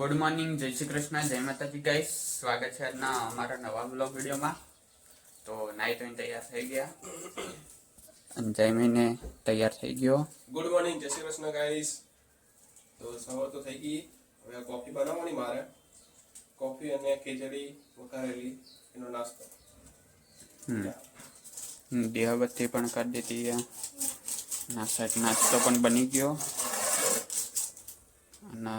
Good morning, જય શ્રી કૃષ્ણ, જય માતાજી ગાઈસ. સ્વાગત છે આજના અમારા નવા બ્લોગ વિડીયોમાં. તો નાઈ ધોઈને તૈયાર થઈ ગયા અને જમીને તૈયાર થઈ ગયો. ગુડ મોર્નિંગ, જય શ્રી કૃષ્ણ ગાઈસ. તો સવાર તો થઈ ગઈ, હવે કોફી બનાવવાની મારે. કોફી અને ખીચડી વઘારેલી એનો નાસ્તો. દીવાબત્તી પણ કરી દીધી. નાસ્તો પણ બની ગયો અને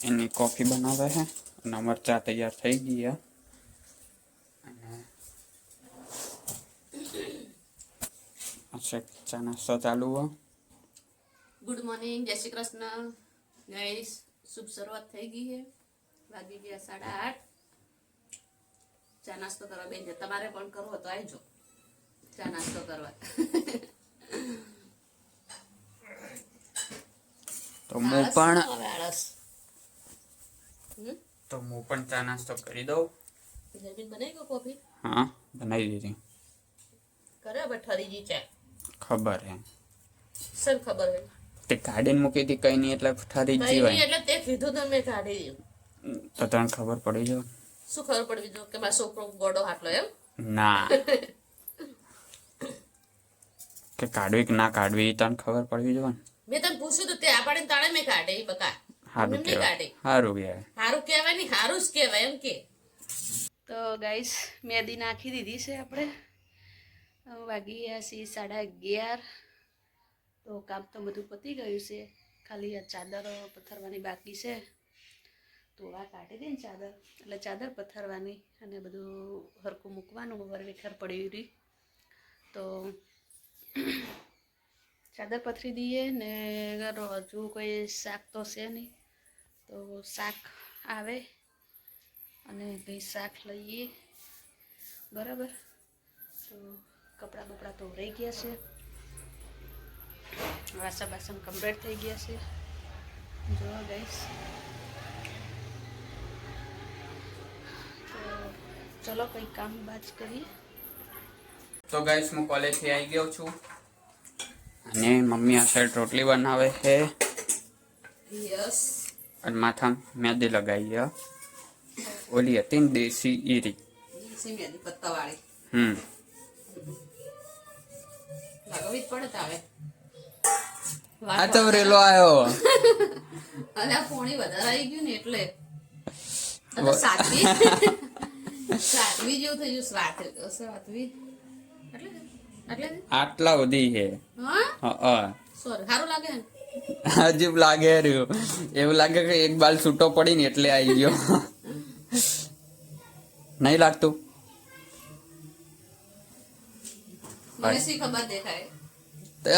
એની કોફી બનાવે છે અને મરચા તૈયાર થઈ ગયા. અને ચા નાસ્તો ચાલુ હો. ગુડ મોર્નિંગ, જય શ્રી કૃષ્ણ ગાઈસ. શુભ શરૂઆત થઈ ગઈ છે. વાગી ગયા 8:30. ચા નાસ્તો કરવા બેસજો. તમારે પણ કરવો તો આવજો ચા નાસ્તો કરવા. તો હું પણ ચા નાસ્તો કરી દઉં. જમીન બનાવી ગયો કોફી? હા, બનાવી દીધી. કરે હવે ઠરીજી ચા. ખબર હે. સર ખબર હે. તે કાઢીને મૂકી હતી કઈ નહીં એટલે ઠરી જ જીવાય. એટલે તે કીધું તો મેં કાઢી દીધું. તો તને ખબર પડી જો. શું ખબર પડવી જો કે મારો છોકરો ગોડો હાટલો એમ? ના, કે કાઢવી કે ના કાઢવી તને ખબર પડવી જો. મેં તને પૂછ્યું તો તે આ પાડીને તાળે મેં કાઢી બકા. સારું કહેવાય. સારું કહેવાય. સારું કહેવાય નહીં, સારું જ કહેવાય એમ કે. તો ગાઈસ મેદી નાખી દીધી છે આપણે. વાગી ગયા છે 11:30. તો કામ તો બધું પતી ગયું છે. ખાલી આ ચાદર પથરવાની બાકી છે. તો આ કાઢી દે ને ચાદર, એટલે ચાદર પથરવાની અને બધું હરખું મૂકવાનું. વેખર પડી રહી તો ચાદર પથરી દઈએ ને. હજુ કોઈ શાક તો છે નહીં, તો શાક આવે અને કંઈ શાક લઈએ. બરાબર. તો કપડાં બપડા તો રહી ગયા છે. વાસણ બાસણ કમ્પ્લીટ થઈ ગયા છે. જો ગાઈસ, તો ચલો કંઈ કામ બાજ કરીએ. તો ગાઈસ હું કોલેજથી આવી ગયો છું અને મમ્મી આ સાઈડ રોટલી બનાવે છે. યસ. અને માથા મેદી લગાવી છે. ઓલી હતી ને દેશી ઈરી. દેશી મેદી પત્તાવાળી. લગાવી જ પડે તાવે. આ તો રેલો આવ્યો. અને આ પોણી વધારે આવી ગયું ને એટલે સાતવી સાતવી જેવું થઈ ગયું. સાતવી એટલે આટલા સુધી છે. હા, સોરી. સારું લાગે ને? અજીબ લાગે રહ્યું. એવું લાગે કે એક બાલ છૂટો પડી ને એટલે આવી ગયો. નહીં લાગતું? મને શી ખબર દેખાય?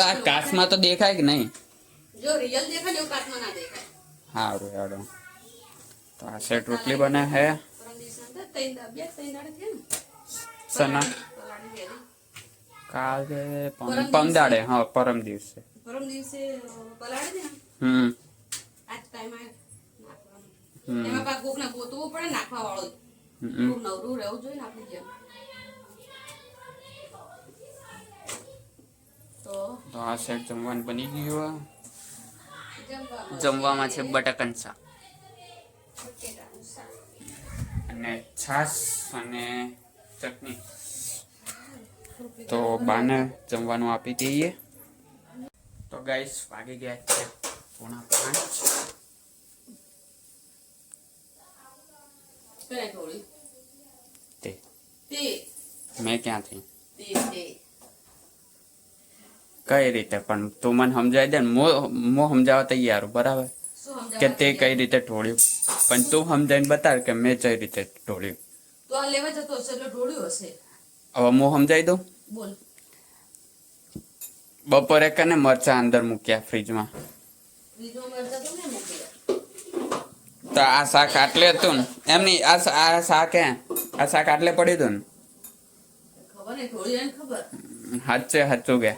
આ કાચમાં તો દેખાય કે નહીં? જો રિયલ દેખાય એવું કાચમાં ના દેખાય. સારું હેડો. તો આ સેટ રોટલી બને છે. સના કાલે પમદાડે. હા, પરમ દિવસે. પરમ દિવસે પલાળી દે. આજ ટાઈમ નાખવાનું. એમાં પાક કોકને ગોતવું પડે નાખવા વાળો. નવરું રહેવું જોઈએ ને આપણી જેમ. તો આ સેટ જમવાનું બની ગયું. જમવામાં છે બટાકાનું શાક અને છાશ અને ચટણી. તો બાને જમવાનું આપી દઈએ. તો ગાઈસ વાગી ગયા છે 4:45. તે મેં ક્યાંથી કઈ રીતે? પણ તું મને સમજાવી દે ને. મો સમજાવવા તૈયાર. બરાબર કે તે કઈ રીતે ઢોળ્યું, પણ તું સમજાવીને બતાવ કે મેં કઈ રીતે ઢોળ્યું. તો આ લેવા જતો હશે એટલે ઢોળ્યું હશે. હવે હું સમજાવી દઉં. બોલ. બપોરે કને મરચા અંદર મૂક્યા ફ્રીજમાં. ફ્રીજમાં મરચા તો મેં મૂક્યા. તો આ શાક આટલે હતું ને? એમ નહીં, આ શાક આ શાક આટલે પડ્યું હતું ને? ખબર નહીં, ઢોળી એને ખબર. સાચું કે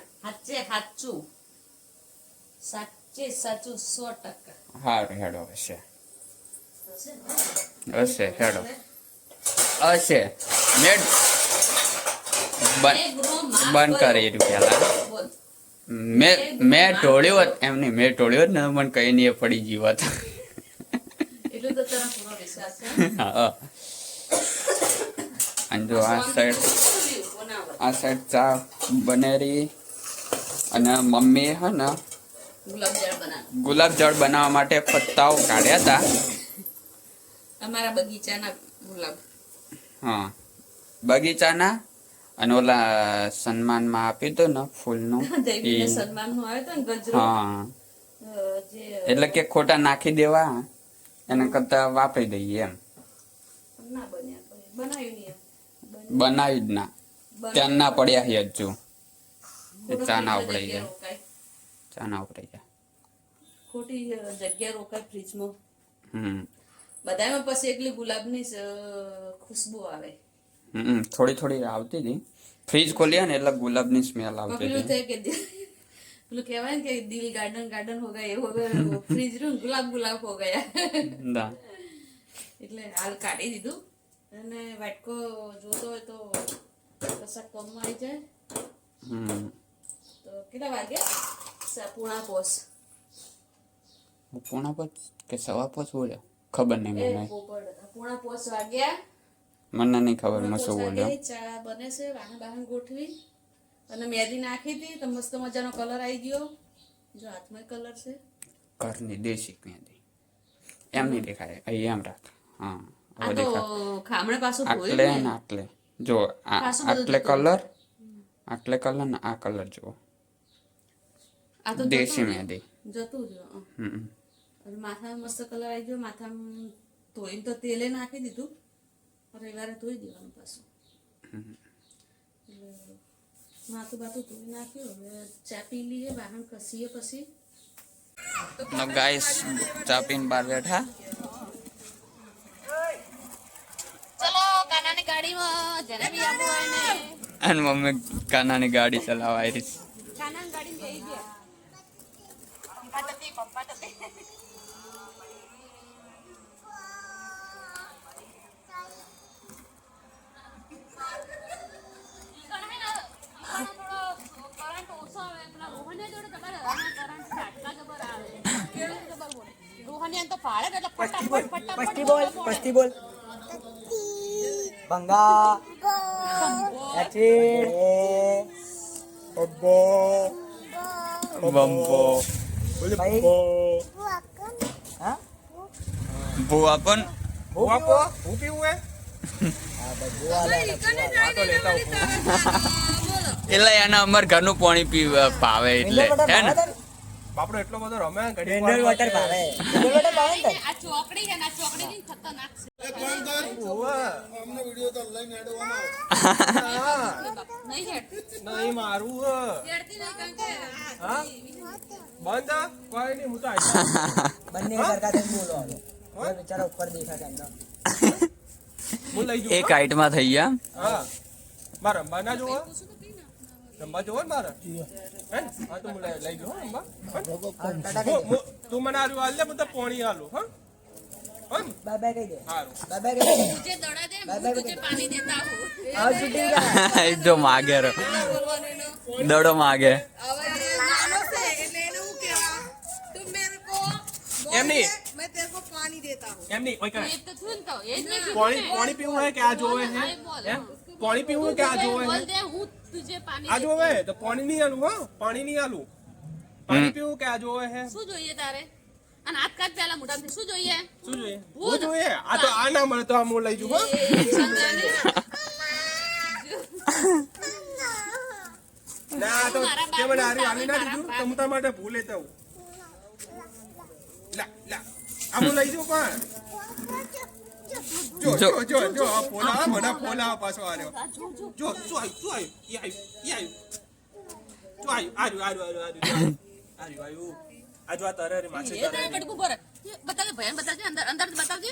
સાચું સાચું 100%. હારું હેડો. હશે હેડો હશે. બંધ કરી રૂપિયા. મેં ઢોળ્યો એમ નહીં, મેં ઢોળ્યો જ ને મને કઈ નહીં પડી જીવત. એટલું તો તને તમારો પૂરો વિશ્વાસ છે હા અને જો આ સાઈડ ચા બનેરી અને મમ્મી હે ને ગુલાબજળ બનાવવા માટે પત્તાઓ કાઢ્યા હતા અમારા બગીચાના ગુલાબ. હા બગીચાના અને ઓલા સન્માનમાં આપી દો ને ફૂલનું દેવીને સન્માનમાં આવ્યો તો ને ગજરો. હા જે એટલે કે ખોટા નાખી દેવા એના કરતા વાપરી દઈએ એમ ના બન્યા તો બનાવ્યું નહીં એમ. બનાવી જ ના ત્યાં ના પડ્યા છે હજુ એ ચા ના ઉકળાઈ જાય રોકાય. ચા ના ઉકળાઈ જાય ખોટી જગ્યા રોકાય ફ્રીજમાં. હમ બધામાં પછી એકલી ગુલાબની ખુશ્બુ આવે. થોડી થોડી આવતી હતી ફ્રીજ ખોલ્યા ને એટલે ગુલાબની સ્મેલ આવતી પેલું હતી થાય કે પેલું કહેવાય ને કે દિલ ગાર્ડન ગાર્ડન હો ગયા એવું હવે ફ્રીજ રૂમ ગુલાબ ગુલાબ હો ગયા ના. એટલે હાલ કાઢી દીધું અને વાટકો જોતો હોય તો કશાક કોમમાં આવી જાય. હમ તો કેટલા વાગે પૂણા પોસ પૂણા પર કે સવા પર બોલ્યો ખબર નહીં એ મને પોપડ પૂણા પોસ વાગ્યા. મને નહીં ખબર પૂણા મેં પોસ શું બોલ્યો વાગે ચા બને છે વાહન વાહન ગોઠવી અને મહેંદી નાખી હતી તો મસ્ત મજાનો કલર આવી ગયો. જો હાથમાં કલર છે ઘરની દેશી મહેંદી એમ નહીં દેખાય અહીં એમ રાખ હા આ હવે તો દેખાય ખામણે પાછું આટલે ધોયું ને આટલે જો પાછું બધું આટલે જતું કલર આટલે કલર ને આ કલર જુઓ આ તો દેશી જતું મહેંદી જતું જ હમ અને માથામાં મસ્ત કલર આવી ગયો. માથામાં ધોઈને તો તેલે નાખી દીધું રવિવારે ધોઈ દેવાનું પાછું. એટલે માથું બાથું ધોઈ નાખ્યું. હવે ચા પી લઈએ વાહન કસીએ પછી ગાઈસ ચા પીને બહાર બેઠા ચલો કાનાની ગાડીમાં જેને બી આવવું હોય ને અને મમ્મી કાનાની ગાડી ચલાવવા આવી રહી કાનાની ગાડીમાં જઈ ગયા. પપ્પા ટપી. પસ્તી બોલ બંગા એચિડ ઓબ્બો બમ્બો ભાઈ હા ભૂવા પણ આપો હું પીવું હે એટલે એના અમાર ઘરનું પાણી ભાવે એટલે હે ને બાપડો એટલો બધો રમે ઘડી મિનરલ વોટર ભાવે મિનરલ વોટર ભાવે ને આ ચોકડી છે ને આ ચોકડી ની ખતરનાક છે. નહીં હેડતી. નહીં મારું હેડતી નહીં કારણ કે હા બંધ કોઈ નહીં હું તો આઈતા બંને સરખા થઈને બોલો હવે હવે બિચારા ઉપર દેખા કેમ હું લઈ જઉં એક હાઈટમાં થઈ ગયા હા મારે રમવા ના જોવો રમવા જોવો ને મારે હે હા તો હું લઈ જઉં રમવા તું મને આલું હાલ દે હું તો પોણી આલું હા બાય બાય કહી દે સારું બાય બાય કહી દે तुझे दौड़ा दे बाय मैं बाय तुझे पानी देता हूँ આવ શૂટિંગ કા એ તો માગે રો દડો માગે नानो से એટલે એને હું કહેવા તું મેરે કો એમ નહીં मैं तेरे को पानी देता हूँ એમ નહીં ઓય કરે ये तो सुन तो ये नहीं પાણી પાણી પીવું હે કે આ જોવે હે એમ પાણી પીવું હે કે આ જોવે હે बोल दे हूँ तुझे पानी આ જોવે તો પાણી નહીં આલું હા પાણી નહીં આલું પાણી પીવું કે આ જોવે હે શું જોઈએ તારે અને હાથ કાઢ પેલા મોઢામાંથી શું જોઈએ શું જોઈએ હું જોઈએ આ તો આ ના મળે તો આ હું લઈ જઉં હા ના આ તો તે મને આરી આલી ના દીધું તો હું તારા માટે ભૂલ લેતા હું લા લા આ હું લઈ જઉં પણ જો જો જો જો આ ફોલા મને ફોલા પાછો આવ્યો જો શું આવ્યું ઈ આવ્યું જો આવ્યું આવ્યું આ જો આ તારે રે માછે એ તો બટકું પર બતાવે ભયન બતાવજે અંદર અંદર બતાવજે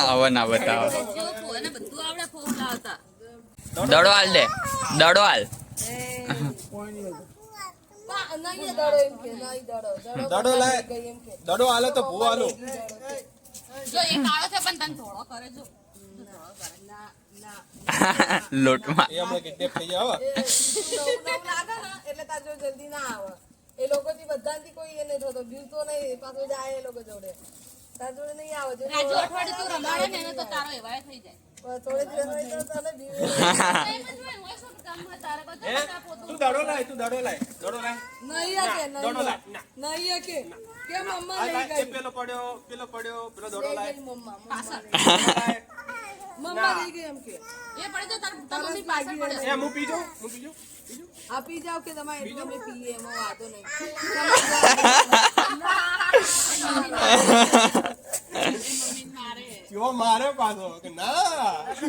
આવા ના બતાવો જો ફોને બધું આવડે ફોલા હતા દડો હાલ દે દડો હાલ નહીં દડો એમ કે નહીં દડો દડો લાય દડો આલે તો ભૂ આલો જો એ કાળો છે પણ તને થોડો કરે જો લોટમાં એ હમણાં કિડનેપ થઈ જાવ નવ લાગે ને એટલે તાર જો જલ્દી ના આવે એ લોકો થી બધાથી કોઈ એ નહીં થતો બીવ તો નહીં પાછો જાય એ લોકો જોડે તાર જોડે નહીં આવે જો રાજુ અઠવાડિયું તું રમાડે ને એને તો તારો એવાય થઈ જાય. થોડે દિવસ હોય તો તને બીવે એમ જ હોય, હોય શું કામ હોય તારે બધું હે? આ પોતું. તું દડો લાય દડો લાય નહીં આ કે દડો લાય ના નહીં આ કે કેમ મમ્મા આ લઈ લાય, એ ગઈ પેલો પડ્યો પેલો દડો લઈ લાય ગઈ મમ્મા પાછળ. લાય. મમ્મા લઈ ગઈ એમ કે એ પડે તો તાર મમ્મી પાછળ પડે. એ હું પીજો આપી જાવ કે તમારે એટલું અમે પીએ એમાં વાંધો નહીં મમ્મી મારે. કેવો મારે પાછો કે ના કંકુ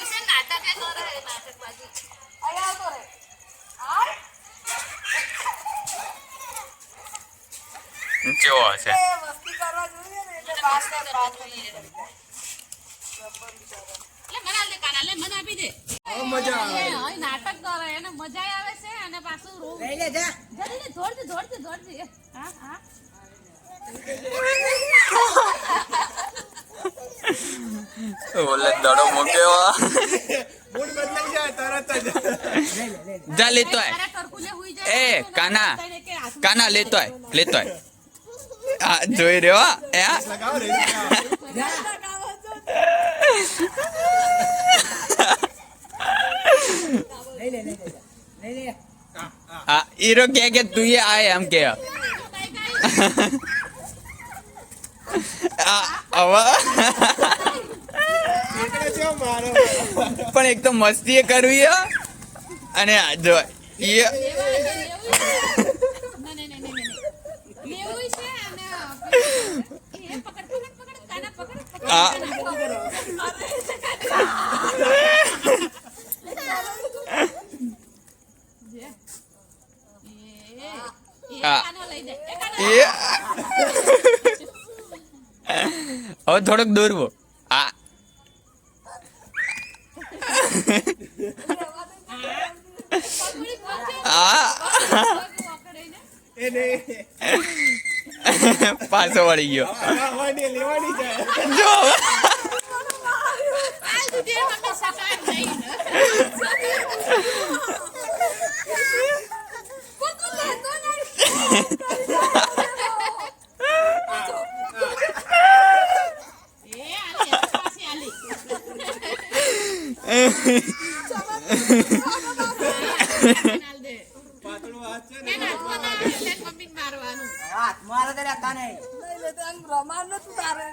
છે નાટક એ કરે નાટકબાજી. કેવો હશે મસ્તી કરવા જોઈએ ને એટલે પાસ લે મને આલ દે કાના, લે મને આપી દે. હવે મજા આવે એ હવે નાટક કરે એને મજા આવે છે અને પાછું રોવું. લઈ લે જા જલ્દી દોડતી. હા હા ઓલે દડો મૂક્યો મૂડ બદલાઈ જાય તરત જ જા લેતો આય તારા ટરકું લે હુઈ જાય. એ કાના કે હાથમાં કાના લેતો આય હા જોઈ રહ્યો એ લગાવો રે લઈ લે હા હીરો કે તું એ આય એમ કે હવે એટલે જેવો મારો પણ એક તો મસ્તી કરવી હે અને આ જો એ લેવું છે અને એ પકડ કાના પકડ આ આ. કાનો લઈ દે. એ કાનો એ હવે થોડોક દોરવો આ પકડી પકડ. આ પકડીને. એને પાછો વળી ગયો આવવાની લેવાની જાય જો આ સુધી મમ્મી સકાય નહીં ને. કોકો લેતો નહીં. એ આલી પાછી આલી. આલ દે. પાતળો હાથ છે ને એને હાથમાં ના આવે એટલે મમ્મીને મારવાનું. હાથ મારો તો લેતા નહીં લઈ લે તો આમ રમાડ નતું તારે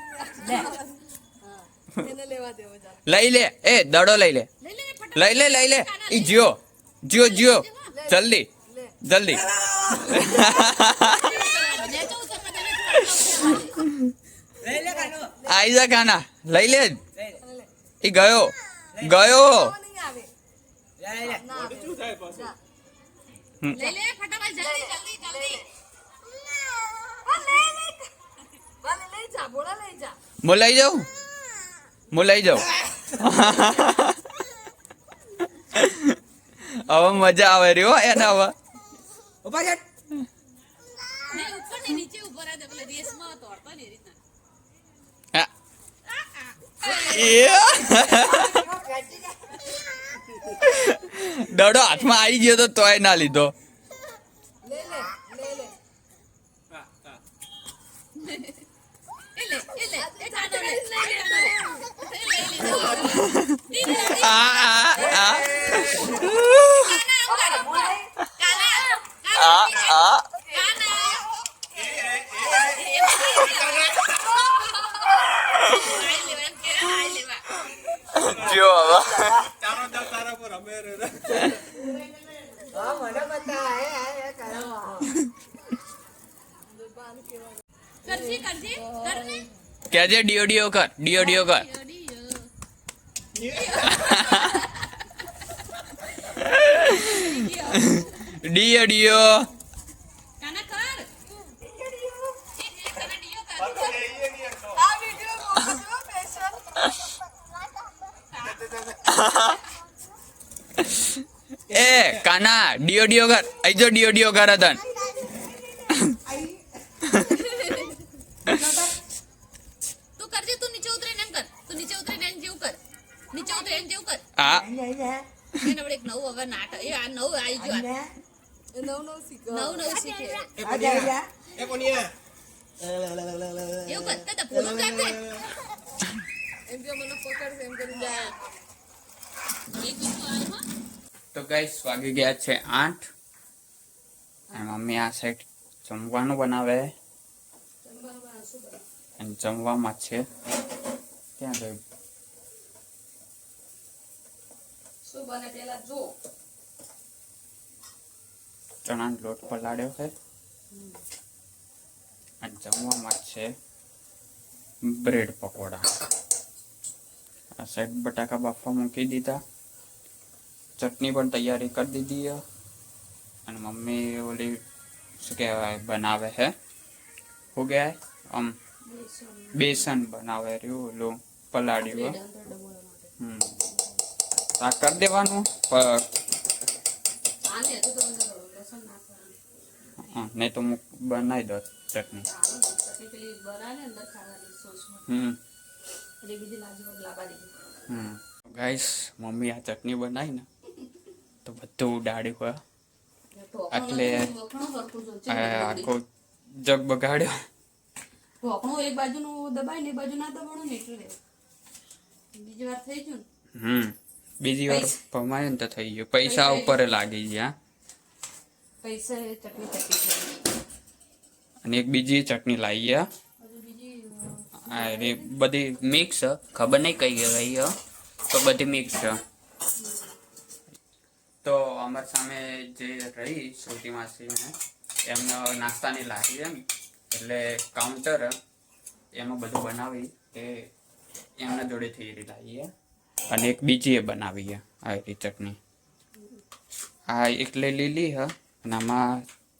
એને લેવા દેવો જા લઈ લે એ દડો લઈ લે લઈ લે ફટાફટ. લઈ લે ઈ જીઓ જલ્દી લે તો ઉતર મને લઈ લે કાનો આઈ જા કાના લઈ લે લઈ ઈ ગયો નહીં આવે લે ના આવે શું થાય પાછું લઈ લે ફટાફટ જલ્દી. લઈ જા બોલા લઈ જા હું લઈ જાઉં હવે મજા આવે રહ્યો એને હવે ઉપર જા નહીં ઉપર ની નીચે ઉભો રહે તો પેલા રેસમાં તોડતો ને એ રીતના. હા. દડો હાથમાં આવી ગયો તો તોય ના લીધો લે લે હા હા એ કાનો લે. આ આ આ આ જો હવે તારા પર અમે રે હા મને બતા હે કરો કેજે ડીઓ કર ડીઓ આ વિડિયો મોકલજો સ્પેશિયલ એ કાના ડીઓ કર આઈ જો ડીઓ કર તન તું કરજે. તું નીચે ઉતરીને એમ કર. તું નીચે ઉતરીને એમ જેવું કર. નીચે ઉતરીને જેવું કર. આ એને વડે એક નવું હવે નાટક એ આ નવું આવી ગયું આ. નવું શીખે આ જાય જા. એ કોનિયા એવું કરતા હતા ફોલો કરતા એમ કે મને પકડશે એમ કરી જાય તો ગાઈસ વાગી ગયા છે 8 અને મમ્મી આ સાઈડ જમવાનું બનાવે અને જમવામાં છે ક્યાં ગયું શું બને પેલા જો ચણાનો લોટ પલાળ્યો છે અને જમવામાં છે બ્રેડ પકોડા આ સાઈડ બટાકા બાફવા મૂકી દીધા ચટણી પણ તૈયારી કરી દીધી છે અને મમ્મી ઓલી શું કહેવાય બનાવે છે શું કહેવાય આમ બેસન બનાવે રહ્યું ઓલું પલાળ્યું આ કરી દેવાનું નહીં તો હું બનાવી દો ચટણી ગાઈસ મમ્મી આ ચટણી બનાવી ને તો બધું ઉડાડ્યું હોય એટલે આખો જગ બગાડ્યો ઢોકણું એક બાજુનું દબાય ને એક બાજુ ના દબાણું ને એટલે બીજી વાર થઈ ગયું બીજી વાર ભમાયું ને તો થઈ ગયું પૈસા ઉપર લાગી ગયા પૈસા ચટણી ચટણી અને એક બીજી ચટણી લાવી ગયા હજુ બીજી એ બધી મિક્સ ખબર નહીં કઈ ગઈ તો બધી મિક્સ છે તો અમારી સામે જે રહી શ્રુતિ માસી એમને નાસ્તાની લારી એમ એટલે કાઉન્ટર એમાં બધું બનાવી એ એમના જોડેથી એ લાવીએ અને એક બીજી એ બનાવી આ ચટણી આ એકલે લીલી હ અને આમાં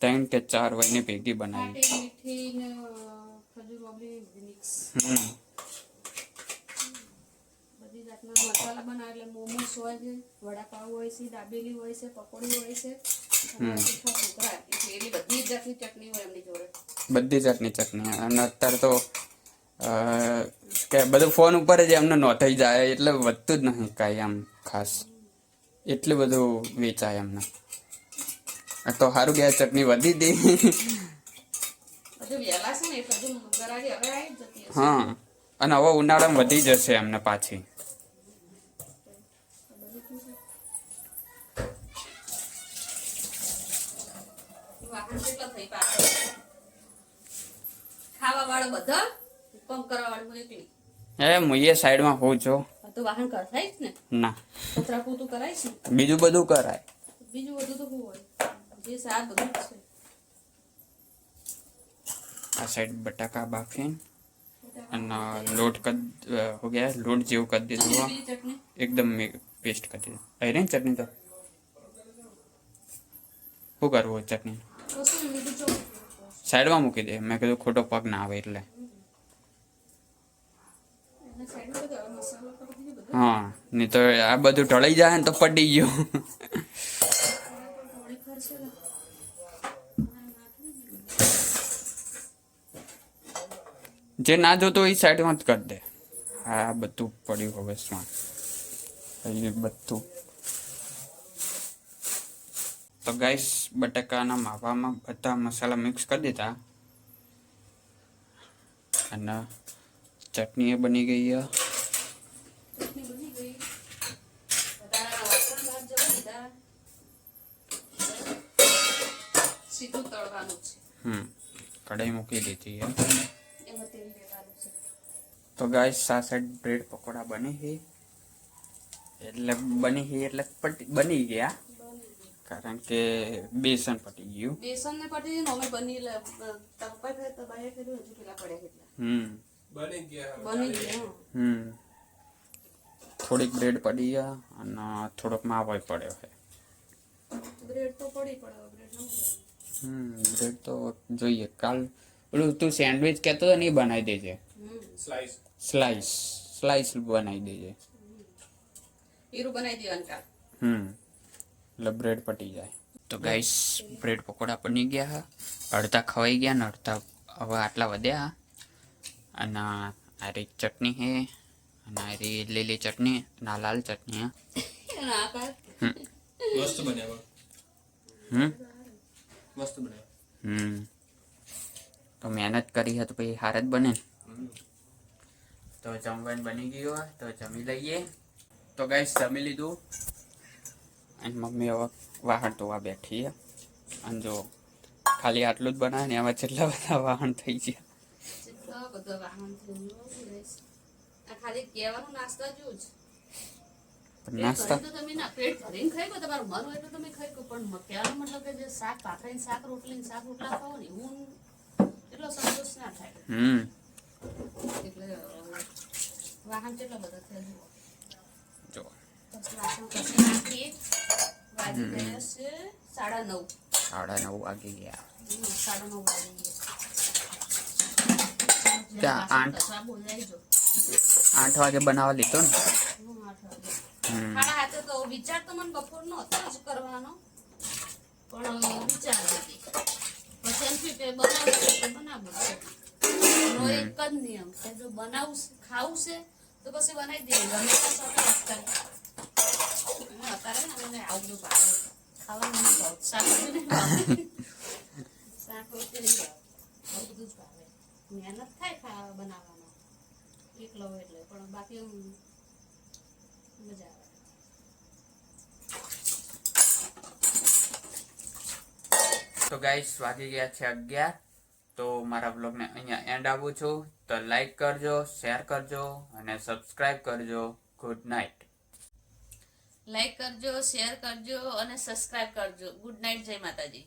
3 કે 4 વયની ભેગી બનાવી મીઠી ને ખજૂર વાળી મિક્સ બધી જાતના મસાલા બનાવે એટલે મોમોસ હોય છે વડાપાવ હોય છે દાબેલી હોય છે પકોડી હોય છે છોકરા એટલે બધી જાતની ચટણી હોય એમની જોડે બધી ચટણી અને અત્યારે તો કે બધું ફોન ઉપર જ એમને નોંધાઈ જાય એટલે વધતું જ નહીં કાંઈ આમ ખાસ એટલું બધું વેચાય એમને તો સારું ગયા ચટણી વધી હતી બધું વહેલા છે ને એટલે હજુ ગરાડી હવે આવી જ જતી હશે હા અને હવે ઉનાળામાં વધી જશે એમને પાછી વાહન કેટલા થઈ પાછળ ખાવા વાળો બધા પંપ કરવા વાળું હું એકલી હું એ સાઈડમાં હોઉં છું તો વાહન કરાય જ ને ના કચરા પૂતું કરાય છે બીજું બધું કરાય બીજું બધું તો શું હોય જે સાર બધું જ છે આ સાઈડ બટાકા બાફી અને લોટ હો ગયા લોટ જેવું કરી દીધું બીજી ચટણી એકદમ પેસ્ટ કરી દીધું અરે ચટણી તો શું કરવું ચટણી કશું નહીં, બીજું જો સાઈડમાં મૂકી દે મેં કીધું ખોટો પગ ના આવે એટલે એને સાઈડમાં તો ગરમ મસાલો કરી દીધો બધો હા નહીં તો આ બધું ઢળાઈ જાય ને તો પડી ગયું થોડી ખર્ચે ને જે ના જોતો એ સાઈડમાં જ કરી દે હા બધું પડ્યું હવે સ્માર્ટ બધું તો ગાઈસ બટાકાના માવામાં બધા મસાલા મિક્સ કરી દીધા અને ચટણી એ બની ગઈ છે ચટણી બની ગઈ વધારાના વાસણ બહાર જવા દીધા સીધું તળવાનું છે કઢાઈ મૂકી દીધી છે એમાં તેલ રેડવાનું છે તો ગાઈસ આ સાઈડ બ્રેડ પકોડા બની છે એટલે બની ગયા કારણ કે બેસન પટી ગયું બેસન ને પટી ને અમે બની તપા ફેર તબાય ફેર હજુ પેલા પડ્યા કેટલા બની ગયા બની ગયા થોડીક બ્રેડ પડી ગયા અને થોડોક માવો પડ્યો છે બ્રેડ તો પડી પડે બ્રેડ ન બ્રેડ તો જોઈએ કાલ પેલું તું સેન્ડવિચ કહેતો હતો ને એ બનાવી દેજે સ્લાઈસ સ્લાઈસ બનાવી દેજે હીરું બનાવી દેવાનું કાલ એટલે બ્રેડ પટી જાય તો ગાઈસ બ્રેડ પકોડા બની ગયા અડધા ખવાઈ ગયા ને અડધા હવે આટલા વધ્યા અને આ રીત ચટણી છે અને આ રીત લીલી ચટણી અને આ લાલ ચટણી મસ્ત બન્યા મસ્ત બનાવ્યો. તો મહેનત કરી છે તો પછી હાર જ બને ને. તો જમવાનું બની ગયું હોય તો જમી લઈએ. તો ગાઈસ જમી લીધું અને મમ્મી હવે વાહણ ધોવા બેઠી છે. અને જો ખાલી આટલું જ બનાવે ને એમાં કેટલા બધા વાહણ થઈ ગયા. કેટલો બધો વાહન થયું આ ખાલી કહેવાનું નાસ્તા જેવું જ. નાસ્તા તો તમે ના પેટ ભરીને ખાઈ ગયો તમારું મન હોય તો તમે ખાઈ ગયો પણ કહેવાનો મતલબ કે જે શાક ભાખરીને શાક રોટલા ખાઓ ને એવું એટલો સંતોષ ના થાય. એટલે વાહન કેટલા બધા થયા જુઓ. જો પછી વાસણ પછી નાખીએ. વાગી ગયા છે 9:30. 9:30 વાગી ગયા. 9:30 વાગી ગયા. ત્યાં 8 વાગે બનાવવા લીધો ને. 8 વાગે તો વિચાર તો મને બપોરનો હતો જ કરવાનો પણ વિચાર નથી પછી એમ થયું કે બનાવવું છે એનો એક જ નિયમ કે જો બનાવવું ખાવું છે તો પછી બનાવી દઈએ ગમે અત્યારે ને આવું બધું ભાવે ખાવાનું નહીં ભાવ શાક નહીં ભાવે શાક રોટલી નહીં ભાવે આવું બધું જ ભાવે મહેનત થાય ખાવા બનાવવાનો એકલો હોય એટલે પણ બાકી મજા આવે. તો ગાઈસ વાગી ગયા છે 11. તો મારા બ્લોગને અહીંયા એન્ડ આપું છું. તો લાઈક કરજો, શેર કરજો અને સબસ્ક્રાઇબ કરજો. Good night. લાઈક કરજો, શેર કરજો અને સબસ્ક્રાઇબ કરજો. ગુડ નાઇટ, જય માતાજી.